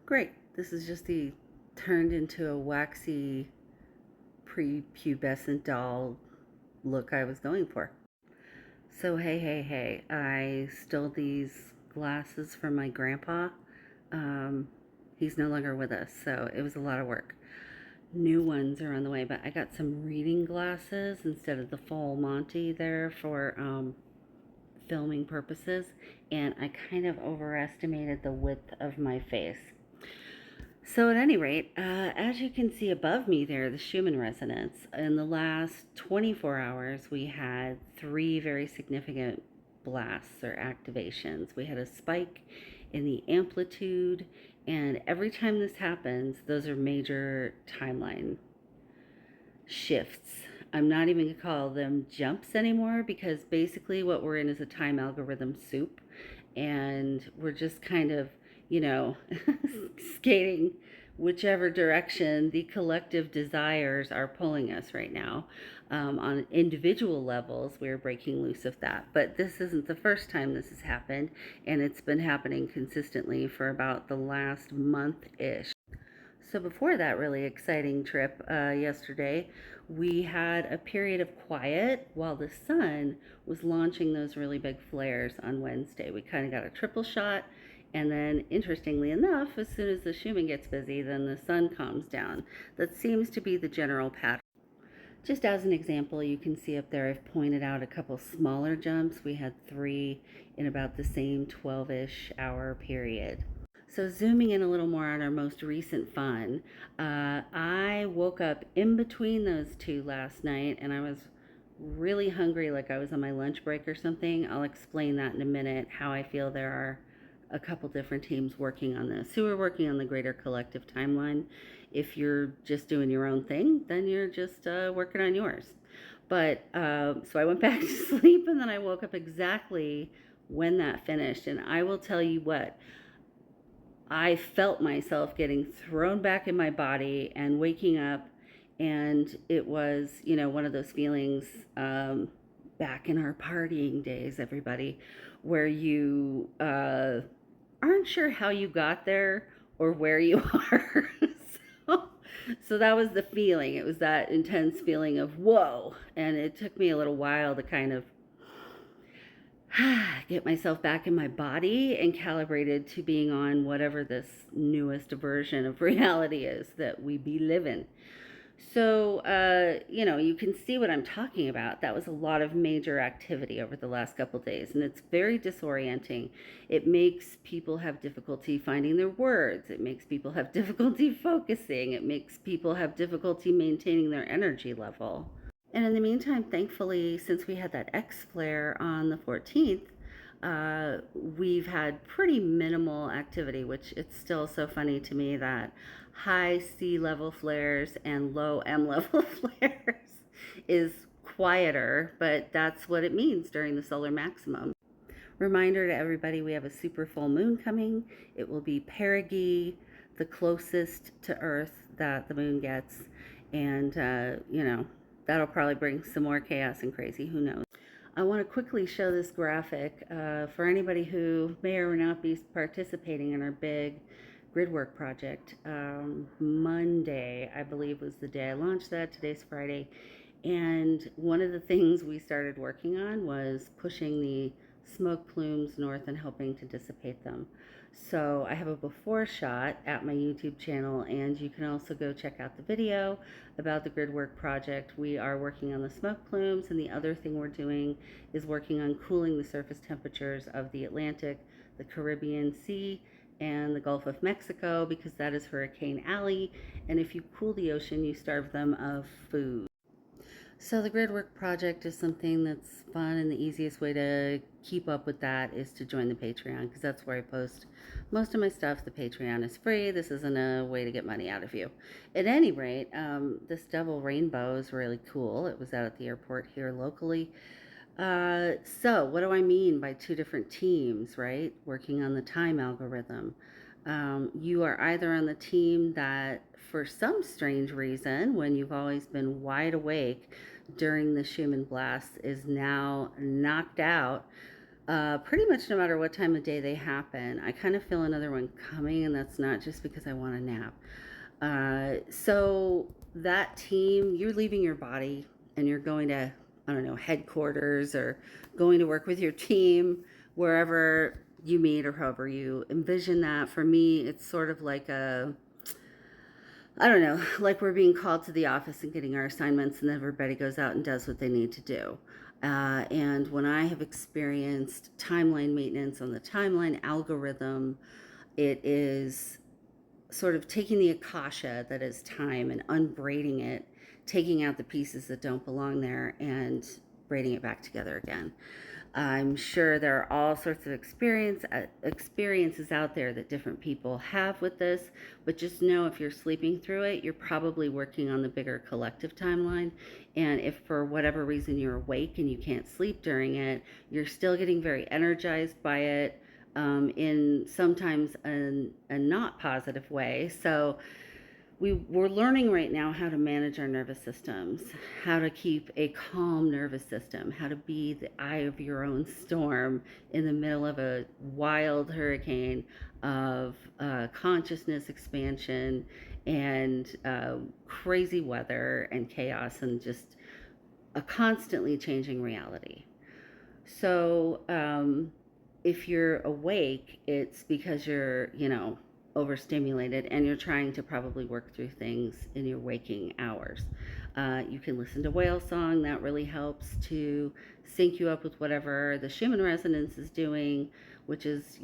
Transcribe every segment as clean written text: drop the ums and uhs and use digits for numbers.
Great. This is just the turned into a waxy prepubescent doll look I was going for. So hey, I stole these glasses from my grandpa. Um, he's no longer with us, so it was a lot of work. New ones are on the way, but I got some reading glasses instead of the full Monty there for filming purposes, and I kind of overestimated the width of my face. So, at any rate, as you can see above me there, the Schumann resonance, in the last 24 hours, we had three very significant blasts or activations. We had a spike in the amplitude, and every time this happens, those are major timeline shifts. I'm not even going to call them jumps anymore because basically what we're in is a time algorithm soup, and we're just kind of, you know, skating whichever direction the collective desires are pulling us right now. On individual levels, we're breaking loose of that. But this isn't the first time this has happened, and it's been happening consistently for about the last month ish. So before that really exciting trip yesterday, we had a period of quiet while the sun was launching those really big flares on Wednesday. We kind of got a triple shot, and then interestingly enough, as soon as the Schumann gets busy, then the sun calms down. That seems to be the general pattern. Just as an example, you can see up there I've pointed out a couple smaller jumps. We had three in about the same 12-ish hour period. So zooming in a little more on our most recent fun, I woke up in between those two last night, and I was really hungry, like I was on my lunch break or something. I'll explain that in a minute, how I feel there are a couple different teams working on this who are working on the greater collective timeline. If you're just doing your own thing, then you're just working on yours. But so I went back to sleep, and then I woke up exactly when that finished. And I will tell you what, I felt myself getting thrown back in my body and waking up, and it was, one of those feelings back in our partying days, everybody, where you aren't sure how you got there or where you are. so, so that was the feeling. It was that intense feeling of whoa, and it took me a little while to kind of get myself back in my body and calibrated to being on whatever this newest version of reality is that we be living. So, you can see what I'm talking about. That was a lot of major activity over the last couple of days, and it's very disorienting. It makes people have difficulty finding their words. It makes people have difficulty focusing. It makes people have difficulty maintaining their energy level. And in the meantime, thankfully, since we had that X flare on the 14th, we've had pretty minimal activity, which it's still so funny to me that high sea level flares and low M level flares is quieter, but that's what it means during the solar maximum. Reminder to everybody, we have a super full moon coming. It will be perigee, the closest to Earth that the moon gets. And, that'll probably bring some more chaos and crazy. Who knows? I want to quickly show this graphic for anybody who may or may not be participating in our big grid work project. Monday, I believe, was the day I launched that. Today's Friday. And one of the things we started working on was pushing the smoke plumes north and helping to dissipate them. So I have a before shot at my YouTube channel, and you can also go check out the video about the grid work project. We are working on the smoke plumes, and the other thing we're doing is working on cooling the surface temperatures of the Atlantic, the Caribbean Sea, and the Gulf of Mexico, because that is Hurricane Alley, and if you cool the ocean, you starve them of food. So the grid work project is something that's fun, and the easiest way to keep up with that is to join the Patreon, because that's where I post most of my stuff. The Patreon is free. This isn't a way to get money out of you. At any rate, this double rainbow is really cool. It was out at the airport here locally. So what do I mean by two different teams, right? Working on the time algorithm. You are either on the team that, for some strange reason, when you've always been wide awake during the Schumann blast, is now knocked out Pretty much no matter what time of day they happen. I kind of feel another one coming, and that's not just because I want a nap. So that team, you're leaving your body and you're going to, I don't know, headquarters or going to work with your team wherever you meet or however you envision that. For me, it's sort of like a, I don't know, like we're being called to the office and getting our assignments, and everybody goes out and does what they need to do. And when I have experienced timeline maintenance on the timeline algorithm, it is sort of taking the akasha that is time and unbraiding it, taking out the pieces that don't belong there, and braiding it back together again. I'm sure there are all sorts of experiences out there that different people have with this, but just know if you're sleeping through it, you're probably working on the bigger collective timeline. And if for whatever reason you're awake and you can't sleep during it, you're still getting very energized by it, in sometimes a not positive way. So we're learning right now how to manage our nervous systems, how to keep a calm nervous system, how to be the eye of your own storm in the middle of a wild hurricane of consciousness expansion and crazy weather and chaos and just a constantly changing reality. So, if you're awake, it's because you're, overstimulated and you're trying to probably work through things in your waking hours. You can listen to whale song, that really helps to sync you up with whatever the Schumann resonance is doing, which is,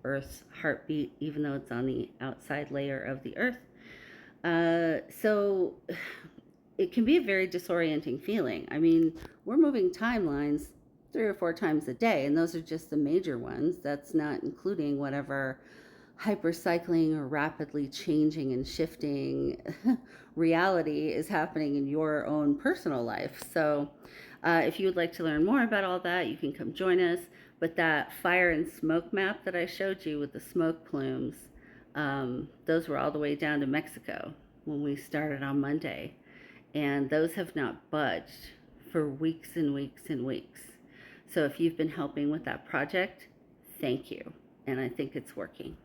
Earth's heartbeat, even though it's on the outside layer of the Earth. So it can be a very disorienting feeling. I mean, we're moving timelines 3 or 4 times a day, and those are just the major ones. That's not including whatever hypercycling or rapidly changing and shifting reality is happening in your own personal life. So, if you would like to learn more about all that, you can come join us. But that fire and smoke map that I showed you with the smoke plumes, those were all the way down to Mexico when we started on Monday. And those have not budged for weeks and weeks and weeks. So if you've been helping with that project, thank you. And I think it's working.